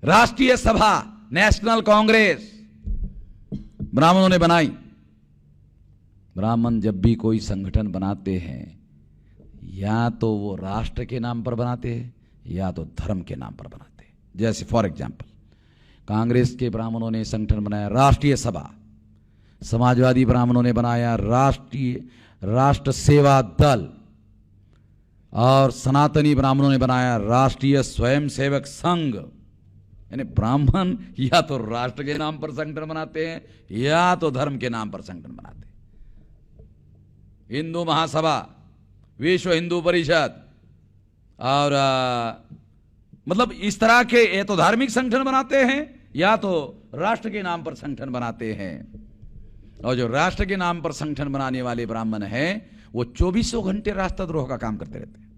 राष्ट्रीय सभा, नेशनल कांग्रेस ब्राह्मणों ने बनाई। ब्राह्मण जब भी कोई संगठन बनाते हैं, या तो वो राष्ट्र के नाम पर बनाते हैं या तो धर्म के नाम पर बनाते हैं। जैसे फॉर एग्जाम्पल, कांग्रेस के ब्राह्मणों ने संगठन बनाया राष्ट्रीय सभा, समाजवादी ब्राह्मणों ने बनाया राष्ट्र सेवा दल, और सनातनी ब्राह्मणों ने बनाया राष्ट्रीय स्वयंसेवक संघ। यानी ब्राह्मण या तो राष्ट्र के नाम पर संगठन बनाते हैं या तो धर्म के नाम पर संगठन बनाते हैं। हिंदू महासभा, विश्व हिंदू परिषद और मतलब इस तरह के ये तो धार्मिक संगठन बनाते हैं या तो राष्ट्र के नाम पर संगठन बनाते हैं। और जो राष्ट्र के नाम पर संगठन बनाने वाले ब्राह्मण हैं वो 24 घंटे राष्ट्रद्रोह का काम करते रहते हैं।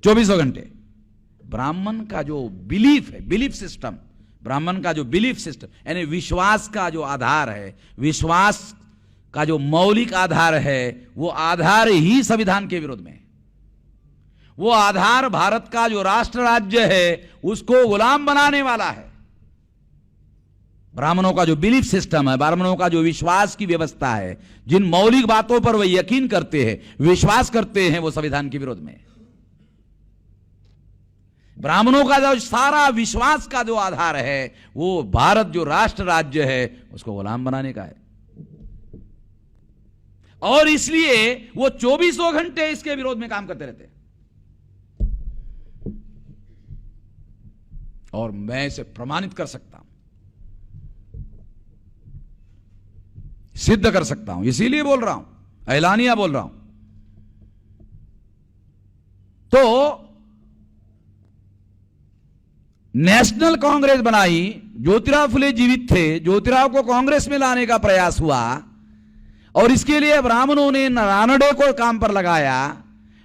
24 घंटे। ब्राह्मण का जो बिलीफ है, बिलीफ सिस्टम, ब्राह्मण का जो बिलीफ सिस्टम यानी विश्वास का जो आधार है, विश्वास का जो मौलिक आधार है, वो आधार ही संविधान के विरोध में है। वो आधार भारत का जो राष्ट्र राज्य है उसको गुलाम बनाने वाला है। ब्राह्मणों का जो बिलीफ सिस्टम है, ब्राह्मणों का जो विश्वास की व्यवस्था है, जिन मौलिक बातों पर वे यकीन करते हैं, विश्वास करते हैं, वो संविधान के विरोध में है। ब्राह्मणों का जो सारा विश्वास का जो आधार है वो भारत जो राष्ट्र राज्य है उसको गुलाम बनाने का है। और इसलिए वो 24 घंटे इसके विरोध में काम करते रहते हैं। और मैं इसे प्रमाणित कर सकता हूं, सिद्ध कर सकता हूं, इसीलिए बोल रहा हूं, ऐलानिया बोल रहा हूं। तो नेशनल कांग्रेस बनाई, ज्योतिराव फुले जीवित थे, ज्योतिराव को कांग्रेस में लाने का प्रयास हुआ और इसके लिए ब्राह्मणों ने रानडे को काम पर लगाया।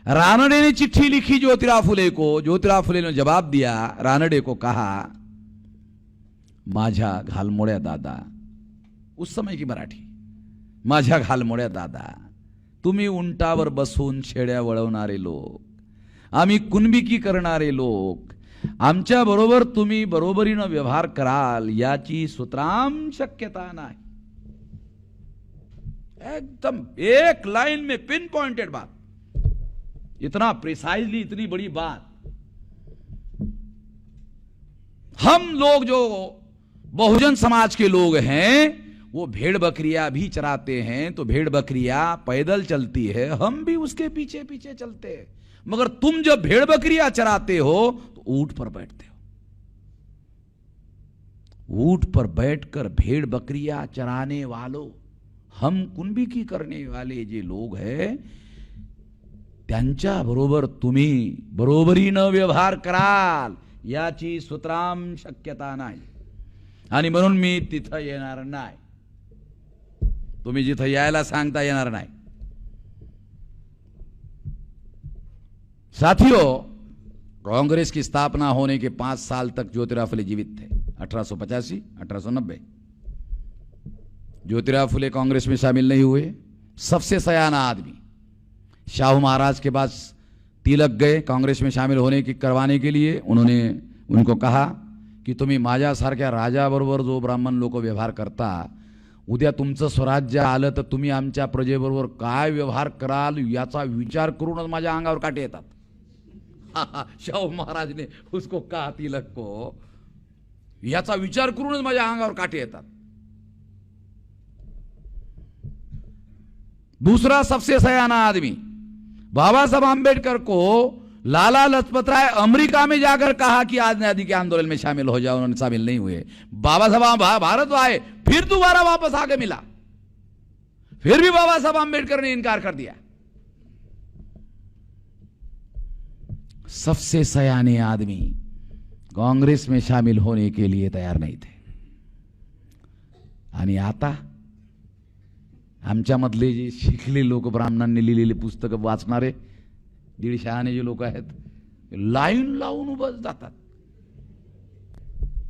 रानडे ने चिट्ठी लिखी ज्योतिराव फुले को, ज्योतिराव फुले ने जवाब दिया, रानडे को कहा, माझ्या घालमोड्या दादा, उस समय की मराठी, माझ्या घालमोड्या दादा, तुम्ही उंटावर बसून शेड्या वळवणारे लोक, आम्ही कुणबिकी करणारे लोक, आमच्या बरोबर तुम्ही बरोबरीनं व्यवहार कराल याची सुतराम शक्यता नाही। एकदम एक लाइन में पिन पॉइंटेड बात, इतना प्रिसाइजली, इतनी बड़ी बात। हम लोग जो बहुजन समाज के लोग हैं वो भेड़ बकरियां भी चराते हैं, तो भेड़ बकरियां पैदल चलती है, हम भी उसके पीछे पीछे चलते हैं। मगर तुम जब भेड़ बकरियां चराते हो तो ऊंट पर बैठते हो। ऊंट पर बैठकर भेड़ बकरियां चराने वालों, हम कुणबिकी करने वाले जे लोग हैं त्यांच्या बरोबर तुम्ही बरोबरीनं व्यवहार कराल याची सुतराम शक्यता नाही, आणि म्हणून मी तिथं येणार नाही। तुम्ही जिथं यायला सांगता येणार नाही। साथियों, कांग्रेस की स्थापना होने के 5 साल तक ज्योतिराव फुले जीवित थे, 1885, 1890। ज्योतिराव फुले कांग्रेस में शामिल नहीं हुए। सबसे सयाना आदमी शाहू महाराज के पास तिलक गए कांग्रेस में शामिल होने की करवाने के लिए। उन्होंने उनको कहा की तुम्ही माझ्यासारख्या राजाबरोबर जो ब्राह्मण लोक व्यवहार करता, उद्या तुमचं स्वराज्य आलं तर तुम्ही आमच्या प्रजेबरोबर काय व्यवहार कराल याचा विचार करूनच माझ्या अंगावर काटे येतात। शाहू महाराज ने उसको कहा, तिलक को, याचा विचार करूनच माझ्या अंगावर काटे येतात। दूसरा सबसे सयाना आदमी बाबा साहब आंबेडकर को लाला लजपत राय अमेरिका में जाकर कहा कि आजादी के आंदोलन में शामिल हो जाओ, उन्होंने शामिल नहीं हुए। बाबा साहब भारत आए, फिर दोबारा वापस आके मिला, फिर भी बाबा साहब आंबेडकर ने इनकार कर दिया। सबसे सयाने आदमी कांग्रेस में शामिल होने के लिए तैयार नहीं थे। आणि आता आमच्यामधले जे शिकले लोक, ब्राह्मणांनी लिहिलेली पुस्तकं वाचणारे 150 जे लोक आहेत, लाईन लावून उभं जातात,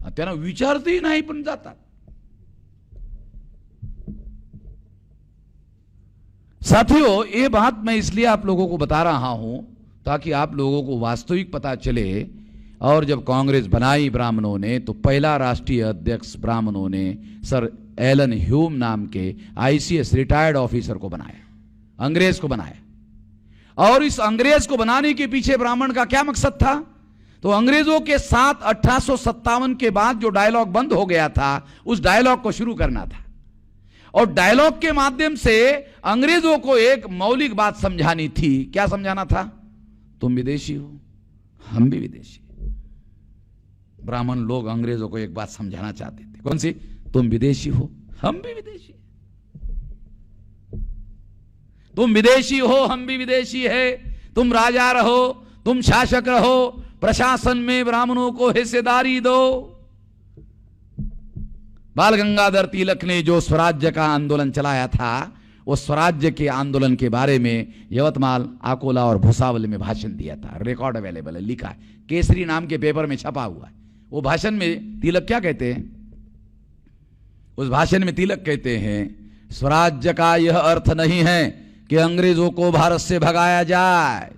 त्यांना विचारतही नाही पण जातात। साथियों, ये बात मैं इसलिए आप लोगों को बता रहा हूं ताकि आप लोगों को वास्तविक पता चले और जब कांग्रेस बनाई ब्राह्मणों ने, तो पहला राष्ट्रीय अध्यक्ष ब्राह्मणों ने सर एलन ह्यूम नाम के आईसीएस रिटायर्ड ऑफिसर को बनाया, अंग्रेज को बनाया। और इस अंग्रेज को बनाने के पीछे ब्राह्मण का क्या मकसद था? तो अंग्रेजों के साथ 1857 के बाद जो डायलॉग बंद हो गया था, उस डायलॉग को शुरू करना था। और डायलॉग के माध्यम से अंग्रेजों को एक मौलिक बात समझानी थी। क्या समझाना था? तुम विदेशी हो, हम भी विदेशी। ब्राह्मण लोग अंग्रेजों को एक बात समझाना चाहते थे। कौन सी? तुम विदेशी हो, हम भी विदेशी। तुम विदेशी हो, हम भी विदेशी है। तुम राजा रहो, तुम शासक रहो, प्रशासन में ब्राह्मणों को हिस्सेदारी दो। बाल गंगाधर तिलक ने जो स्वराज्य का आंदोलन चलाया था, वो स्वराज्य के आंदोलन के बारे में यवतमाल, अकोला और भुसावल में भाषण दिया था। रिकॉर्ड अवेलेबल है, लिखा है, केसरी नाम के पेपर में छपा हुआ है। वो भाषण में तिलक क्या कहते हैं? उस भाषण में तिलक कहते हैं, स्वराज्य का यह अर्थ नहीं है कि अंग्रेजों को भारत से भगाया जाए।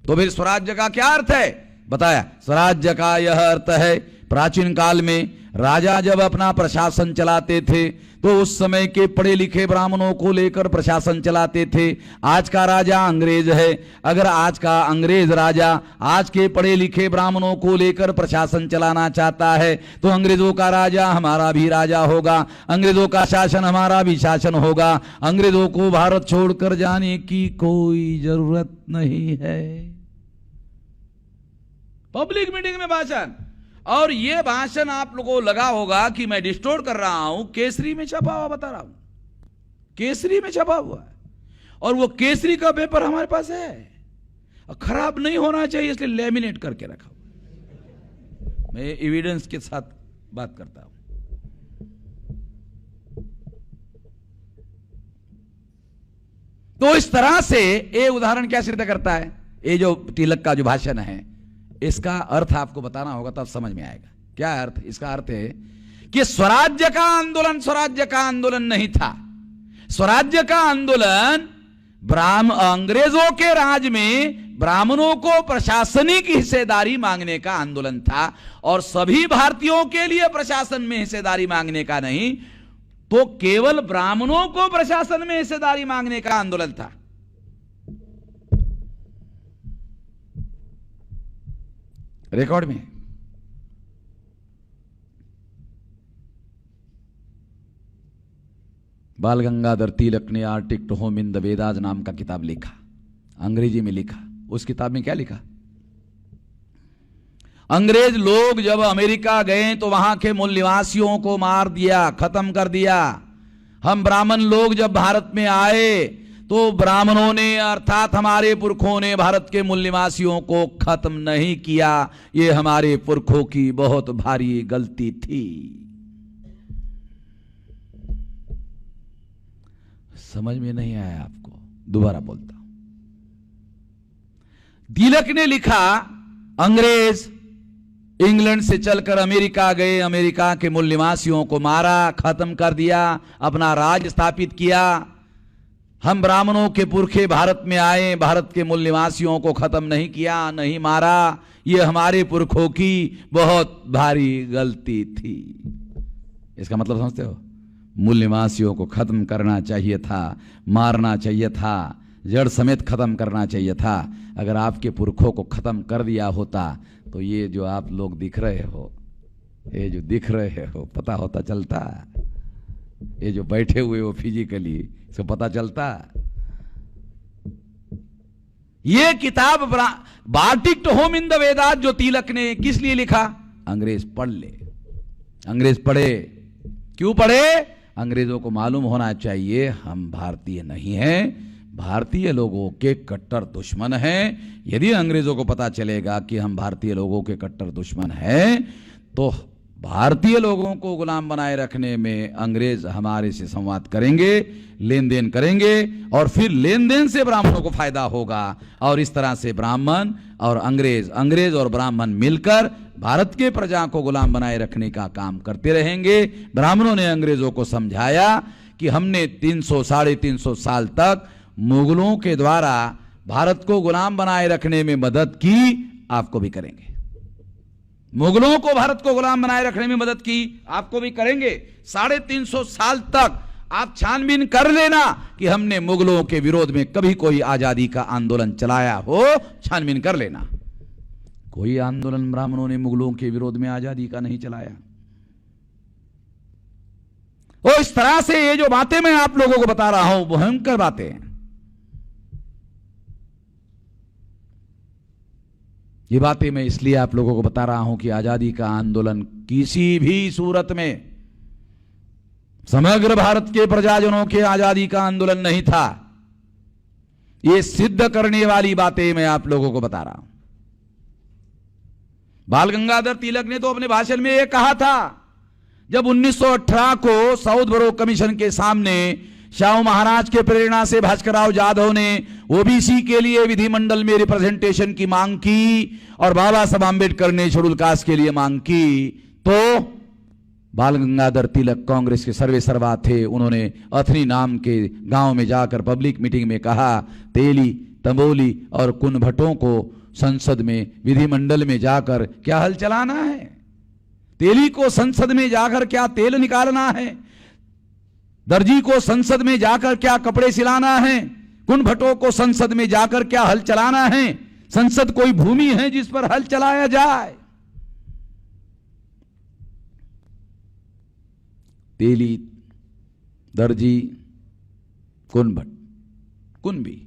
तो फिर स्वराज्य का क्या अर्थ है? बताया, स्वराज्य का यह अर्थ है, प्राचीन काल में राजा जब अपना प्रशासन चलाते थे तो उस समय के पढ़े लिखे ब्राह्मणों को लेकर प्रशासन चलाते थे। आज का राजा अंग्रेज है, अगर आज का अंग्रेज राजा आज के पढ़े लिखे ब्राह्मणों को लेकर प्रशासन चलाना चाहता है, तो अंग्रेजों का राजा हमारा भी राजा होगा, अंग्रेजों का शासन हमारा भी शासन होगा। अंग्रेजों को भारत छोड़कर जाने की कोई जरूरत नहीं है। पब्लिक मीटिंग में भाषण। और यह भाषण आप लोगों को लगा होगा कि मैं डिस्टोर्ट कर रहा हूं, केसरी में छपा हुआ बता रहा हूं, केसरी में छपा हुआ है। और वो केसरी का पेपर हमारे पास है, खराब नहीं होना चाहिए इसलिए लेमिनेट करके रखा हुआ। मैं एविडेंस के साथ बात करता हूं। तो इस तरह से ये उदाहरण क्या सिद्ध करता है? ये जो तिलक का जो भाषण है, इसका अर्थ आपको बताना होगा, तब समझ में आएगा। क्या अर्थ? इसका अर्थ है कि स्वराज्य का आंदोलन स्वराज्य का आंदोलन नहीं था। स्वराज्य का आंदोलन अंग्रेजों के राज में ब्राह्मणों को प्रशासनिक हिस्सेदारी मांगने का आंदोलन था, और सभी भारतीयों के लिए प्रशासन में हिस्सेदारी मांगने का नहीं, तो केवल ब्राह्मणों को प्रशासन में हिस्सेदारी मांगने का आंदोलन था। रिकॉर्ड में बाल गंगाधर तिलक ने arctic to home in the Vedas नाम का किताब लिखा, अंग्रेजी में लिखा। उस किताब में क्या लिखा? अंग्रेज लोग जब अमेरिका गए तो वहां के मूल निवासियों को मार दिया, खत्म कर दिया। हम ब्राह्मण लोग जब भारत में आए तो ब्राह्मणों ने अर्थात हमारे पुरखों ने भारत के मूल निवासियों को खत्म नहीं किया। ये हमारे पुरखों की बहुत भारी गलती थी। समझ में नहीं आया आपको? दोबारा बोलता हूं। तिलक ने लिखा, अंग्रेज इंग्लैंड से चलकर अमेरिका गए, अमेरिका के मूल निवासियों को मारा, खत्म कर दिया, अपना राज स्थापित किया। हम ब्राह्मणों के पुरखे भारत में आए, भारत के मूल निवासियों को खत्म नहीं किया, नहीं मारा। ये हमारे पुरखों की बहुत भारी गलती थी। इसका मतलब समझते हो? मूल निवासियों को खत्म करना चाहिए था, मारना चाहिए था, जड़ समेत खत्म करना चाहिए था। अगर आपके पुरखों को खत्म कर दिया होता तो ये जो आप लोग दिख रहे हो, ये जो दिख रहे हो, पता होता चलता। ये जो बैठे हुए हो फिजिकली, इसको पता चलता। ये किताब arctic to home in the Vedas जो तिलक ने किस लिए लिखा? अंग्रेज पढ़ ले। अंग्रेज पढ़े। क्यों पढ़े? अंग्रेजों को मालूम होना चाहिए हम भारतीय नहीं हैं, भारतीय लोगों के कट्टर दुश्मन हैं। यदि अंग्रेजों को पता चलेगा कि हम भारतीय लोगों के कट्टर दुश्मन हैं, तो भारतीय लोगों को गुलाम बनाए रखने में अंग्रेज हमारे से संवाद करेंगे, लेन देन करेंगे, और फिर लेन देन से ब्राह्मणों को फायदा होगा। और इस तरह से ब्राह्मण और अंग्रेज और ब्राह्मण मिलकर भारत के प्रजा को गुलाम बनाए रखने का काम करते रहेंगे। ब्राह्मणों ने अंग्रेजों को समझाया कि हमने 300-350 साल तक मुगलों के द्वारा भारत को गुलाम बनाए रखने में मदद की, आपको भी करेंगे। मुगलों को भारत को गुलाम बनाए रखने में मदद की, आपको भी करेंगे। 350 साल तक आप छानबीन कर लेना कि हमने मुगलों के विरोध में कभी कोई आजादी का आंदोलन चलाया हो, छानबीन कर लेना। कोई आंदोलन ब्राह्मणों ने मुगलों के विरोध में आजादी का नहीं चलाया। वो इस तरह से ये जो बातें मैं आप लोगों को बता रहा हूं, भयंकर बातें हैं। ये बातें मैं इसलिए आप लोगों को बता रहा हूं कि आजादी का आंदोलन किसी भी सूरत में समग्र भारत के प्रजाजनों के आजादी का आंदोलन नहीं था। ये सिद्ध करने वाली बातें मैं आप लोगों को बता रहा हूं। बाल गंगाधर तिलक ने तो अपने भाषण में यह कहा था, जब 1918 को साउथ बरो कमीशन के सामने शाहू महाराज के प्रेरणा से भास्करराव जाधव ने ओबीसी के लिए विधिमंडल में रिप्रेजेंटेशन की मांग की और बाबा साहब आंबेडकर ने शेड्यूल कास्ट के लिए मांग की, तो बाल गंगाधर तिलक कांग्रेस के सर्वे सर्वा थे। उन्होंने अथनी नाम के गांव में जाकर पब्लिक मीटिंग में कहा, तेली, तंबोली और कुनभटों को संसद में, विधिमंडल में जाकर क्या हल चलाना है? तेली को संसद में जाकर क्या तेल निकालना है? दर्जी को संसद में जाकर क्या कपड़े सिलाना है? कुनभटों को संसद में जाकर क्या हल चलाना है? संसद कोई भूमि है जिस पर हल चलाया जाए? तेली, दर्जी, कुनभट, कुनबी,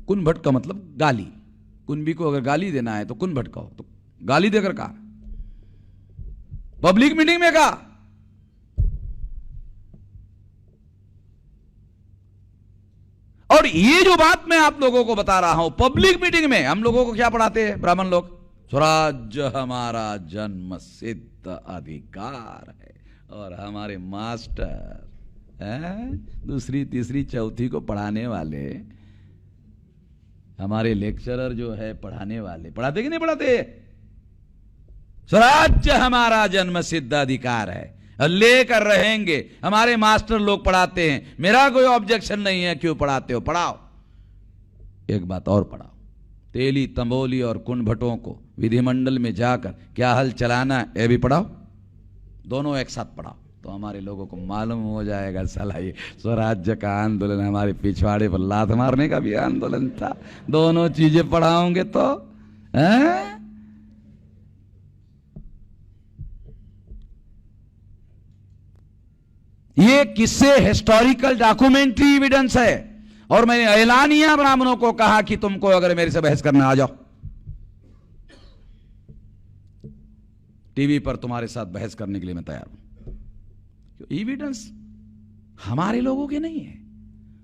कुनभट का मतलब गाली। कुनबी को अगर गाली देना है तो कुनभट कहो, तो गाली देकर कहा, पब्लिक मीटिंग में कहा। और ये जो बात मैं आप लोगों को बता रहा हूं, पब्लिक मीटिंग में हम लोगों को क्या पढ़ाते हैं ब्राह्मण लोग? स्वराज्य हमारा जन्म सिद्ध अधिकार है। और हमारे मास्टर दूसरी तीसरी चौथी को पढ़ाने वाले, हमारे लेक्चरर जो है पढ़ाने वाले, पढ़ाते कि नहीं पढ़ाते? स्वराज्य हमारा जन्म सिद्ध अधिकार है और लेकर रहेंगे। हमारे मास्टर लोग पढ़ाते हैं, मेरा कोई ऑब्जेक्शन नहीं है, क्यों पढ़ाते हो, पढ़ाओ। एक बात और पढ़ाओ, तेली, तंबोली और कुनभटों को विधिमंडल में जाकर क्या हल चलाना है, यह भी पढ़ाओ। दोनों एक साथ पढ़ाओ तो हमारे लोगों को मालूम हो जाएगा, साला ये स्वराज्य का आंदोलन हमारे पिछवाड़े पर लात मारने का भी आंदोलन था। दोनों चीजें पढ़ाओगे तो ये किससे हिस्टोरिकल डॉक्यूमेंट्री एविडेंस है। और मैंने ऐलानिया ब्राह्मणों को कहा कि तुमको अगर मेरे से बहस करना, आ जाओ, टीवी पर तुम्हारे साथ बहस करने के लिए मैं तैयार हूं। एविडेंस हमारे लोगों के नहीं है,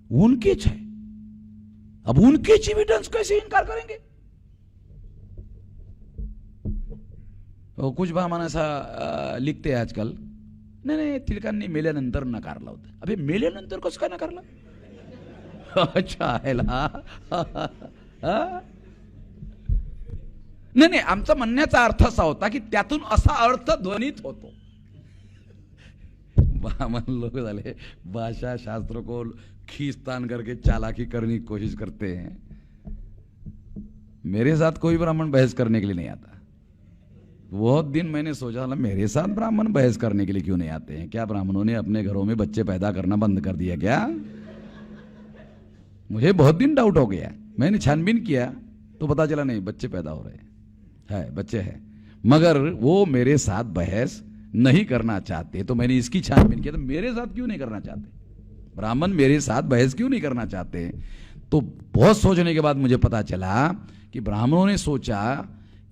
उनके है। अब उनके एविडेंस कैसे इनकार करेंगे? तो कुछ ब्राह्मण ऐसा लिखते हैं आजकल, नाही तिलकांनी मेल्यानंतर नकारला होता। अबे मेल्यानंतर कसं काय नकारला? अच्छा आहे नाही, आमचा म्हणण्याचा अर्थ असा होता की त्यातून असा अर्थ ध्वनित होतो। ब्राह्मण लोग झाले भाषा शास्त्र को खींचतान करके चालाकी करने की कोशिश करते हैं। मेरे साथ कोई ब्राह्मण बहस करने के लिए नहीं आता। बहुत दिन मैंने सोचा था मेरे साथ ब्राह्मण बहस करने के लिए क्यों नहीं आते हैं? क्या ब्राह्मणों ने अपने घरों में बच्चे पैदा करना बंद कर दिया क्या? मुझे बहुत दिन डाउट हो गया। मैंने छानबीन किया तो पता चला नहीं, बच्चे पैदा हो रहे हैं, बच्चे हैं, मगर वो मेरे साथ बहस नहीं करना चाहते। तो मैंने इसकी छानबीन किया, तो मेरे साथ क्यों नहीं करना चाहते ब्राह्मण, मेरे साथ बहस क्यों नहीं करना चाहते? तो बहुत सोचने के बाद मुझे पता चला कि ब्राह्मणों ने सोचा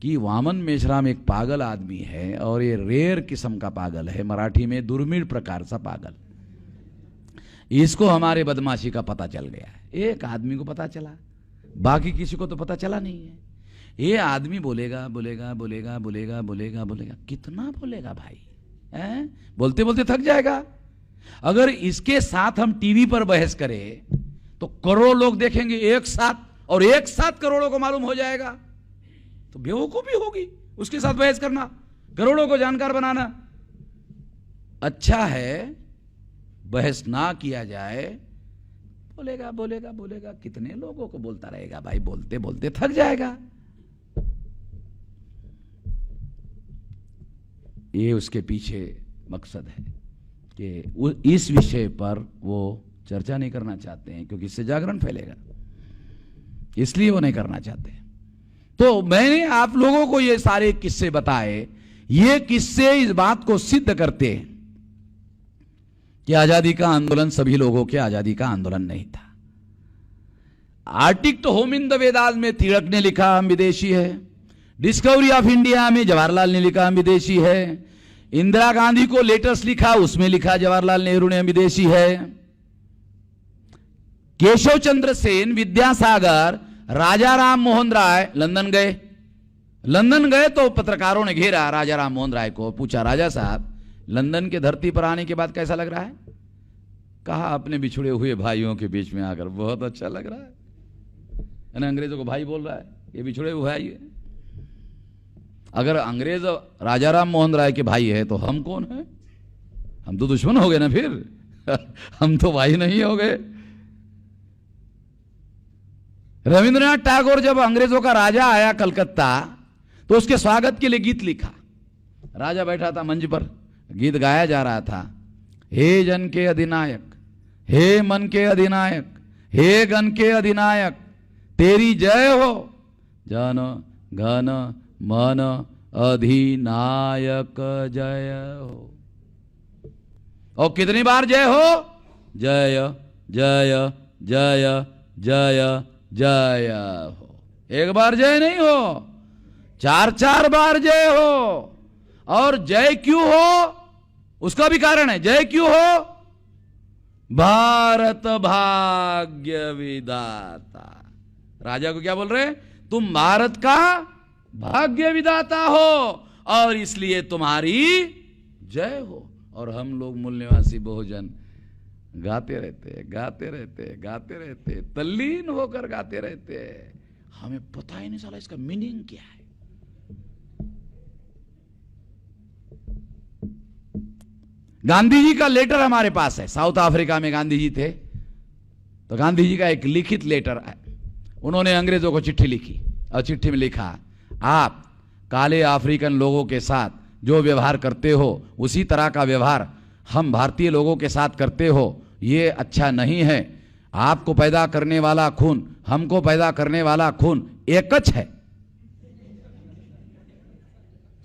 कि वामन मेश्राम एक पागल आदमी है और ये रेयर किस्म का पागल है, मराठी में दुर्मिळ प्रकार सा पागल। इसको हमारे बदमाशी का पता चल गया है। एक आदमी को पता चला, बाकी किसी को तो पता चला नहीं है। ये आदमी बोलेगा बोलेगा बोलेगा बोलेगा बोलेगा बोलेगा, कितना बोलेगा भाई, बोलते बोलते थक जाएगा। अगर इसके साथ हम टीवी पर बहस करें तो करोड़ों लोग देखेंगे एक साथ, और एक साथ करोड़ों को मालूम हो जाएगा, तो बेवकूफी होगी उसके साथ बहस करना, करोड़ों को जानकार बनाना। अच्छा है बहस ना किया जाए। बोलेगा बोलेगा बोलेगा, कितने लोगों को बोलता रहेगा भाई, बोलते बोलते थक जाएगा। ये उसके पीछे मकसद है कि इस विषय पर वो चर्चा नहीं करना चाहते हैं, क्योंकि इससे जागरण फैलेगा, इसलिए वो नहीं करना चाहते। तो मैंने आप लोगों को ये सारे किस्से बताए। ये किस्से इस बात को सिद्ध करते हैं कि आजादी का आंदोलन सभी लोगों के आजादी का आंदोलन नहीं था। आर्टिक्ट होम द वेदास में तिलक ने लिखा हम विदेशी है, डिस्कवरी ऑफ इंडिया में जवाहरलाल ने लिखा हम विदेशी है, इंदिरा गांधी को लेटर्स लिखा, उसमें लिखा जवाहरलाल नेहरू ने हम विदेशी है, केशव चंद्र सेन, विद्यासागर, राजा राम मोहन राय लंदन गए तो पत्रकारों ने घेरा राजा राम मोहन राय को, पूछा राजा साहब लंदन के धरती पर आने के बाद कैसा लग रहा है? कहा अपने बिछड़े हुए भाइयों के बीच में आकर बहुत अच्छा लग रहा है। यानी अंग्रेजों को भाई बोल रहा है, ये बिछड़े हुए भाई है। अगर अंग्रेज राजा राम मोहन राय के भाई है तो हम कौन है? हम तो दुश्मन हो गए ना फिर हम तो भाई नहीं हो गए। रविंद्रनाथ टैगोर जब अंग्रेजों का राजा आया कलकत्ता तो उसके स्वागत के लिए गीत लिखा। राजा बैठा था मंच पर, गीत गाया जा रहा था, हे जन के अधिनायक, हे मन के अधिनायक, हे गण के अधिनायक, तेरी जय हो, जन गण मन अधिनायक जय हो। और कितनी बार जय हो? जय जय जय जय जय हो। एक बार जय नहीं हो, 4-4 बार जय हो। और जय क्यों हो? उसका भी कारण है। जय क्यों हो? भारत भाग्य विधाता। राजा को क्या बोल रहे? तुम भारत का भाग्य विधाता हो और इसलिए तुम्हारी जय हो। और हम लोग मूल निवासी बहुजन गाते रहते, तल्लीन होकर गाते रहते। हमें पता ही नहीं चला इसका मीनिंग क्या है। गांधी जी का लेटर हमारे पास है। साउथ अफ्रीका में गांधी जी थे, तो गांधी जी का एक लिखित लेटर है। उन्होंने अंग्रेजों को चिट्ठी लिखी और चिट्ठी में लिखा, आप काले अफ्रीकन लोगों के साथ जो व्यवहार करते हो उसी तरह का व्यवहार हम भारतीय लोगों के साथ करते हो, ये अच्छा नहीं है। आपको पैदा करने वाला खून, हमको पैदा करने वाला खून एकच है,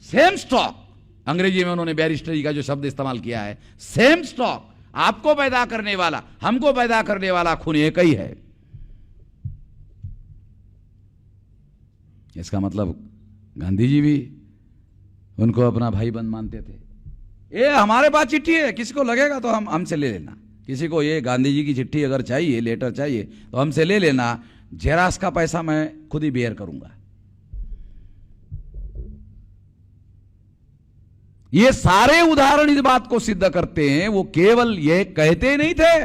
सेम स्टॉक। अंग्रेजी में उन्होंने बैरिस्टरी का जो शब्द इस्तेमाल किया है, सेम स्टॉक। आपको पैदा करने वाला, हमको पैदा करने वाला खून एक ही है। इसका मतलब गांधी जी भी उनको अपना भाई बंद मानते थे। ये हमारे पास चिट्ठी है, किसी को लगेगा तो हम हमसे ले लेना। किसी को ये गांधी जी की चिट्ठी अगर चाहिए, लेटर चाहिए, तो हमसे ले लेना। जेराक्स का पैसा मैं खुद ही बेयर करूंगा। ये सारे उदाहरण इस बात को सिद्ध करते हैं। वो केवल ये कहते नहीं थे।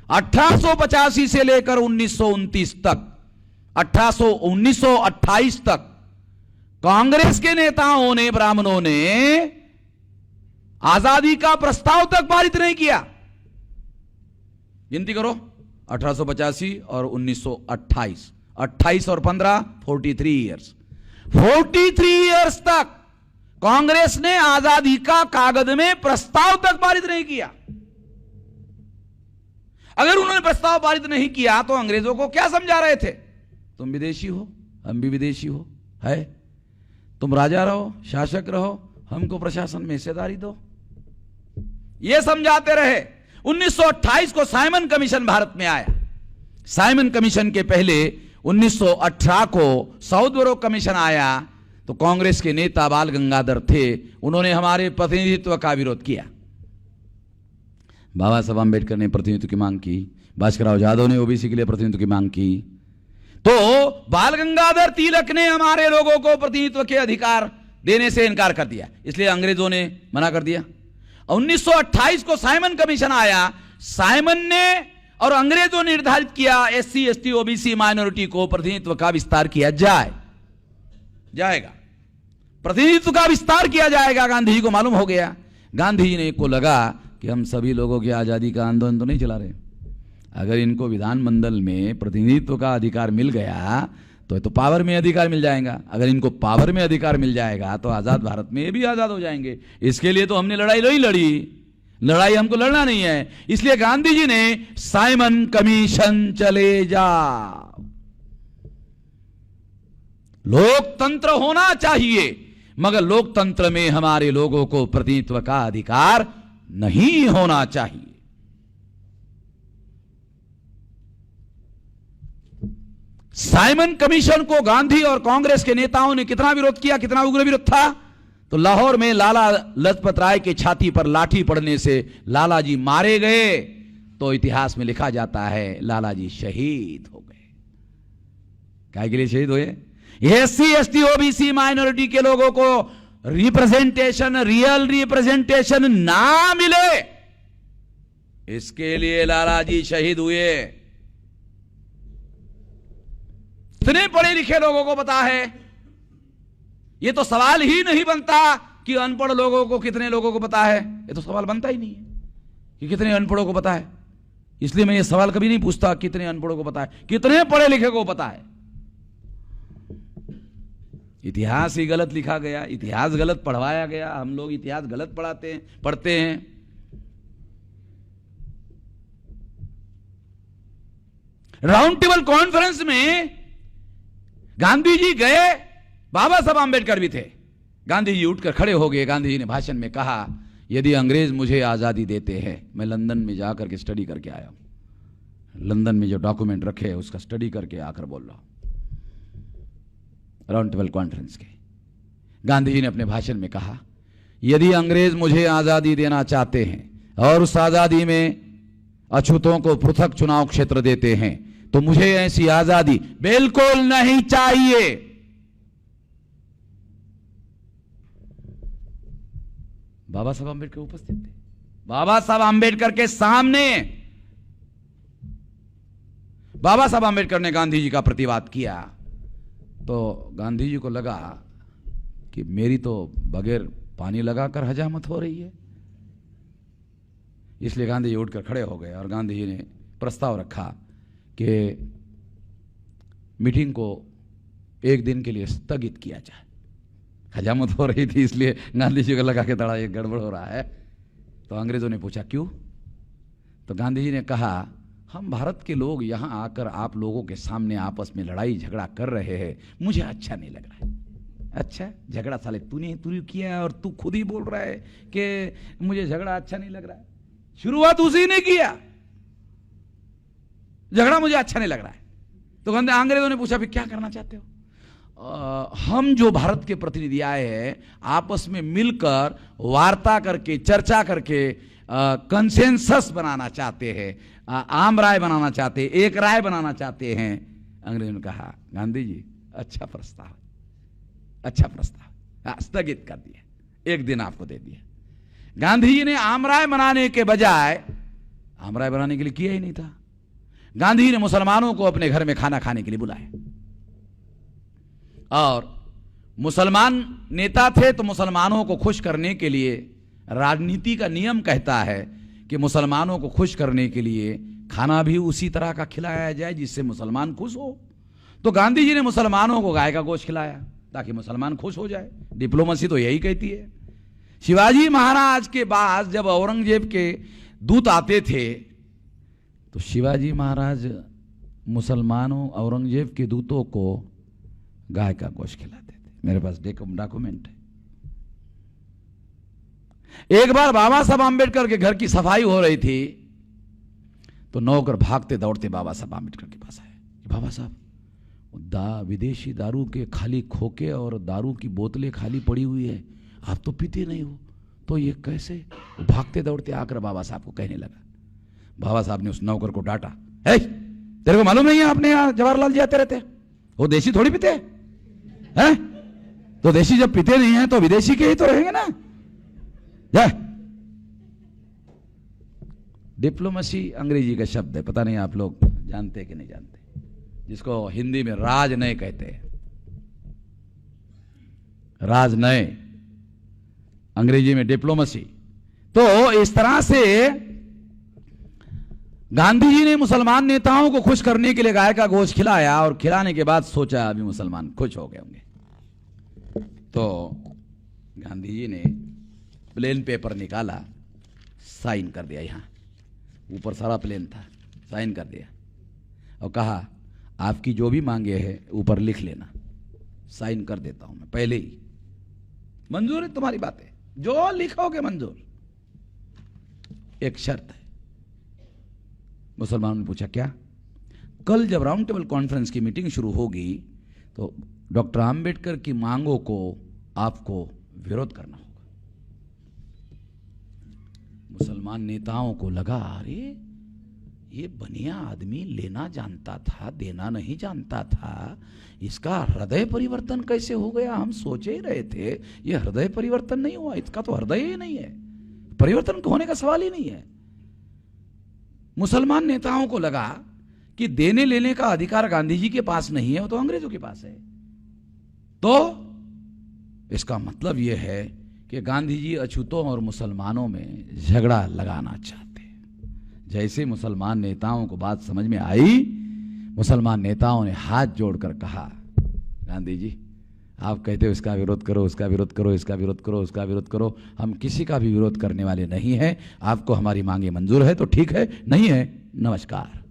1885 से लेकर 1929 तक, 1928 तक कांग्रेस के नेताओं ने, ब्राह्मणों ने आजादी का प्रस्ताव तक पारित नहीं किया। गिनती करो, 1885 और 1928, 28 और 15, 43 ईयर्स। 43 ईयर्स तक कांग्रेस ने आजादी का कागज में प्रस्ताव तक पारित नहीं किया। अगर उन्होंने प्रस्ताव पारित नहीं किया तो अंग्रेजों को क्या समझा रहे थे? तुम विदेशी हो, हम भी विदेशी हो, है, तुम राजा रहो, शासक रहो, हमको प्रशासन में हिस्सेदारी दो, ये समझाते रहे। 1928 को साइमन कमीशन भारत में आया। साइमन कमीशन के पहले 1918 को साउथबरो कमीशन आया। तो कांग्रेस के नेता बाल गंगाधर थे, उन्होंने हमारे प्रतिनिधित्व का विरोध किया। बाबा साहब अम्बेडकर ने प्रतिनिधित्व की मांग की, भास्करराव जाधव ने ओबीसी के लिए प्रतिनिधित्व की मांग की। तो बाल गंगाधर तिलक ने हमारे लोगों को प्रतिनिधित्व के अधिकार देने से इनकार कर दिया, इसलिए अंग्रेजों ने मना कर दिया। 1928 को साइमन कमीशन आया। साइमन ने और अंग्रेजों ने निर्धारित किया एससी, एसटी, ओबीसी, माइनॉरिटी को प्रतिनिधित्व का विस्तार किया जाएगा, प्रतिनिधित्व का विस्तार किया जाएगा। गांधी जी को मालूम हो गया। गांधी जी ने को लगा कि हम सभी लोगों की आजादी का आंदोलन तो नहीं चला रहे, अगर इनको विधानमंडल में प्रतिनिधित्व का अधिकार मिल गया तो पावर में अधिकार मिल जाएगा। अगर इनको पावर में अधिकार मिल जाएगा तो आजाद भारत में ये भी आजाद हो जाएंगे। इसके लिए तो हमने लड़ाई नहीं लड़ी, लड़ाई हमको लड़ना नहीं है। इसलिए गांधी जी ने साइमन कमीशन चले जाओ। लोकतंत्र होना चाहिए, मगर लोकतंत्र में हमारे लोगों को प्रतिनिधित्व का अधिकार नहीं होना चाहिए। साइमन कमीशन को गांधी और कांग्रेस के नेताओं ने कितना विरोध किया, कितना उग्र विरोध था। तो लाहौर में लाला लजपत राय के छाती पर लाठी पड़ने से लाला जी मारे गए, तो इतिहास में लिखा जाता है लाला जी शहीद हो गए। क्या के लिए शहीद हुए? एससी एसटी ओबीसी माइनॉरिटी के लोगों को रिप्रेजेंटेशन, रियल रिप्रेजेंटेशन ना मिले, इसके लिए लाला जी शहीद हुए। इतने पढ़े लिखे लोगों को पता है, ये तो सवाल ही नहीं बनता कि अनपढ़ लोगों को, कितने लोगों को पता है। ये तो सवाल बनता ही नहीं है कि कितने अनपढ़ों को पता है। इसलिए मैं ये सवाल कभी नहीं पूछता कितने अनपढ़ों को पता है, कितने पढ़े लिखे को पता है। इतिहास ही गलत लिखा गया, इतिहास गलत पढ़वाया गया, हम लोग इतिहास गलत पढ़ते हैं। राउंड टेबल कॉन्फ्रेंस में गांधी जी गए, बाबा साहब आंबेडकर भी थे। गांधी जी उठकर खड़े हो गए। गांधी जी ने भाषण में कहा, यदि अंग्रेज मुझे आजादी देते हैं, मैं लंदन में जाकर के स्टडी करके आया हूं, लंदन में जो डॉक्यूमेंट रखे हैं उसका स्टडी करके आकर बोल रहा हूं। राउंड टेबल कॉन्फ्रेंस के गांधी जी ने अपने भाषण में कहा, यदि अंग्रेज मुझे आजादी देना चाहते हैं और उस आजादी में अछूतों को पृथक चुनाव क्षेत्र देते हैं, तो मुझे ऐसी आजादी बिल्कुल नहीं चाहिए। बाबा साहब आंबेडकर उपस्थित थे। बाबा साहब आंबेडकर के सामने बाबा साहब आंबेडकर ने गांधी जी का प्रतिवाद किया, तो गांधी जी को लगा कि मेरी तो बगैर पानी लगाकर हजामत हो रही है। इसलिए गांधी जी उठकर खड़े हो गए और गांधी जी ने प्रस्ताव रखा कि मीटिंग को एक दिन के लिए स्थगित किया जाए। हजामत हो रही थी, इसलिए गांधी जी को लगा कि थोड़ा ये गड़बड़ हो रहा है। तो अंग्रेजों ने पूछा क्यों? तो गांधी जी ने कहा, हम भारत के लोग यहां आकर आप लोगों के सामने आपस में लड़ाई झगड़ा कर रहे हैं, मुझे अच्छा नहीं लग रहा है। अच्छा, झगड़ा साले तूने किया और तू खुद ही बोल रहा है कि मुझे झगड़ा अच्छा नहीं लग रहा है। शुरुआत उसी ने किया, झगड़ा मुझे अच्छा नहीं लग रहा है। तो अंग्रेजों ने पूछा फिर क्या करना चाहते हो? हम जो भारत के प्रतिनिधि आए हैं, आपस में मिलकर वार्ता करके, चर्चा करके कंसेंसस बनाना चाहते हैं, आम राय बनाना चाहते हैं, एक राय बनाना चाहते हैं। अंग्रेजों ने कहा, गांधी जी अच्छा प्रस्ताव, अच्छा प्रस्ताव, स्थगित कर दिया, एक दिन आपको दे दिया। गांधी जी ने आम राय बनाने के बजाय, आम राय बनाने के लिए किया ही नहीं था, गांधी जी ने मुसलमानों को अपने घर में खाना खाने के लिए बुलाया। और मुसलमान नेता थे, तो मुसलमानों को खुश करने के लिए, राजनीति का नियम कहता है कि मुसलमानों को खुश करने के लिए खाना भी उसी तरह का खिलाया जाए जिससे मुसलमान खुश हो। तो गांधी जी ने मुसलमानों को गाय का गोश्त खिलाया ताकि मुसलमान खुश हो जाए। डिप्लोमेसी तो यही कहती है। शिवाजी महाराज के बाद जब औरंगजेब के दूत आते थे, तो शिवाजी महाराज मुसलमानों, औरंगजेब के दूतों को गाय का गोश्त खिलाते थे। मेरे पास डॉक्यूमेंट है। एक बार बाबा साहब आंबेडकर के घर की सफाई हो रही थी, तो नौकर भागते दौड़ते बाबा साहब आंबेडकर के पास आए। बाबा साहब, विदेशी दारू के खाली खोके और दारू की बोतलें खाली पड़ी हुई है, आप तो पीते नहीं हो, तो ये कैसे? भागते दौड़ते आकर बाबा साहब को कहने लगा। बाबा साहब ने उस नौकर को डांटा, तेरे को मालूम नहीं है आपने यहाँ जवाहरलाल जी आते रहते, वो देशी थोड़ी पीते हैं? तो देशी जब पीते नहीं है तो विदेशी के ही तो रहेंगे ना। डिप्लोमेसी अंग्रेजी का शब्द है, पता नहीं आप लोग जानते कि नहीं जानते, जिसको हिंदी में राजनय कहते हैं। राजनय अंग्रेजी में डिप्लोमेसी। तो इस तरह से गांधी जी ने मुसलमान नेताओं को खुश करने के लिए गाय का गोश्त खिलाया और खिलाने के बाद सोचा अभी मुसलमान खुश हो गए होंगे, तो गांधी जी ने प्लेन पेपर निकाला, साइन कर दिया, यहां ऊपर सारा प्लेन था, साइन कर दिया और कहा आपकी जो भी मांगे है ऊपर लिख लेना, साइन कर देता हूं मैं पहले ही, मंजूर है तुम्हारी बातें, जो लिखोगे मंजूर, एक शर्त है। मुसलमानों ने पूछा क्या? कल जब राउंड टेबल कॉन्फ्रेंस की मीटिंग शुरू होगी तो डॉक्टर आंबेडकर की मांगों को आपको विरोध करना होगा। मुसलमान नेताओं को लगा अरे ये बनिया आदमी लेना जानता था, देना नहीं जानता था, इसका हृदय परिवर्तन कैसे हो गया? हम सोचे ही रहे थे ये हृदय परिवर्तन नहीं हुआ, इसका तो हृदय ही नहीं है, परिवर्तन होने का सवाल ही नहीं है। मुसलमान नेताओं को लगा कि देने लेने का अधिकार गांधी जी के पास नहीं है, वो तो अंग्रेजों के पास है। तो इसका मतलब यह है कि गांधी जी अछूतों और मुसलमानों में झगड़ा लगाना चाहते हैं। जैसे मुसलमान नेताओं को बात समझ में आई, मुसलमान नेताओं ने हाथ जोड़कर कहा गांधी जी आप कहते हो इसका विरोध करो, उसका विरोध करो, इसका विरोध करो, उसका विरोध करो, हम किसी का भी विरोध करने वाले नहीं हैं। आपको हमारी मांगे मंजूर है तो ठीक है, नहीं है नमस्कार।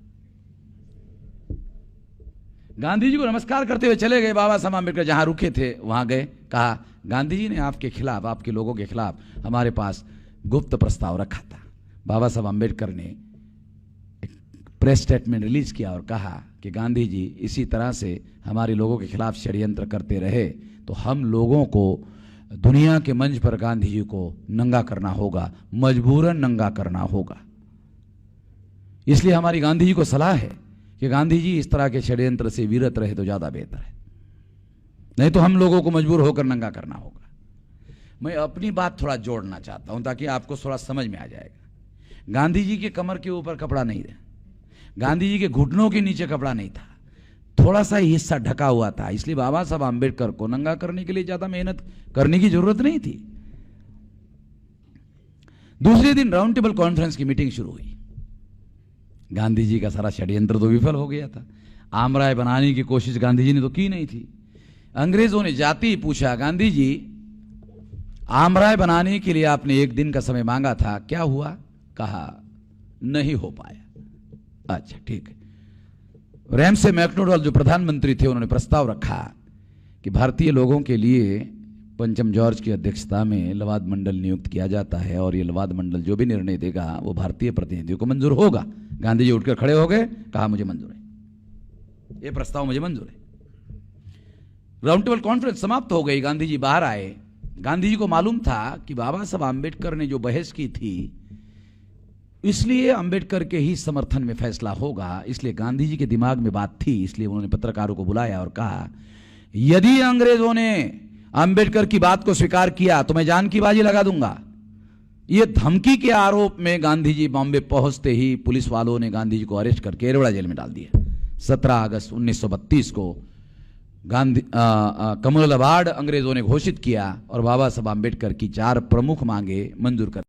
गांधी जी को नमस्कार करते हुए चले गए। बाबा साहब आंबेडकर जहां रुके थे वहां गए, कहा गांधी जी ने आपके खिलाफ, आपके लोगों के खिलाफ हमारे पास गुप्त प्रस्ताव रखा था। बाबा साहब आंबेडकर ने एक प्रेस स्टेटमेंट रिलीज किया और कहा कि गांधी जी इसी तरह से हमारे लोगों के खिलाफ षड्यंत्र करते रहे तो हम लोगों को दुनिया के मंच पर गांधी जी को नंगा करना होगा, मजबूरन नंगा करना होगा। इसलिए हमारी गांधी जी को सलाह है कि गांधी जी इस तरह के षड्यंत्र से विरत रहे तो ज्यादा बेहतर है, नहीं तो हम लोगों को मजबूर होकर नंगा करना होगा। मैं अपनी बात थोड़ा जोड़ना चाहता हूं ताकि आपको थोड़ा समझ में आ जाएगा। गांधी जी के कमर के ऊपर कपड़ा नहीं था, गांधी जी के घुटनों के नीचे कपड़ा नहीं था, थोड़ा सा हिस्सा ढका हुआ था, इसलिए बाबा साहब आंबेडकर को नंगा करने के लिए ज्यादा मेहनत करने की जरूरत नहीं थी। दूसरे दिन राउंड टेबल कॉन्फ्रेंस की मीटिंग शुरू हुई। गांधी जी का सारा षड्यंत्र तो विफल हो गया था, आमराय बनाने की कोशिश गांधी जी ने तो की नहीं थी। अंग्रेजों ने जाते ही पूछा गांधी जी आमराय बनाने के लिए आपने एक दिन का समय मांगा था, क्या हुआ? कहा नहीं हो पाया। अच्छा ठीक है। रैमसे मैकडोनाल्ड जो प्रधानमंत्री थे उन्होंने प्रस्ताव रखा कि भारतीय लोगों के लिए पंचम जॉर्ज की अध्यक्षता में लवाद मंडल नियुक्त किया जाता है और ये लवाद मंडल जो भी निर्णय देगा वो भारतीय प्रतिनिधियों को मंजूर होगा। गांधी जी उठकर खड़े हो गए, कहा मुझे मंजूर है, ये प्रस्ताव मुझे मंजूर है। राउंड टेबल कॉन्फ्रेंस समाप्त हो गई, गांधी जी बाहर आए। गांधी जी को मालूम था कि बाबा साहब आंबेडकर ने जो बहस की थी इसलिए अंबेडकर के ही समर्थन में फैसला होगा, इसलिए गांधी जी के दिमाग में बात थी, इसलिए उन्होंने पत्रकारों को बुलाया और कहा यदि अंग्रेजों ने अंबेडकर की बात को स्वीकार किया तो मैं जान की बाजी लगा दूंगा। ये धमकी के आरोप में गांधी जी बॉम्बे पहुंचते ही पुलिस वालों ने गांधी जी को अरेस्ट करके एरोड़ा जेल में डाल दिया। 17 अगस्त 1932 को गांधी कमल अवार्ड अंग्रेजों ने घोषित किया और बाबा साहब आंबेडकर की 4 प्रमुख मांगे मंजूर कर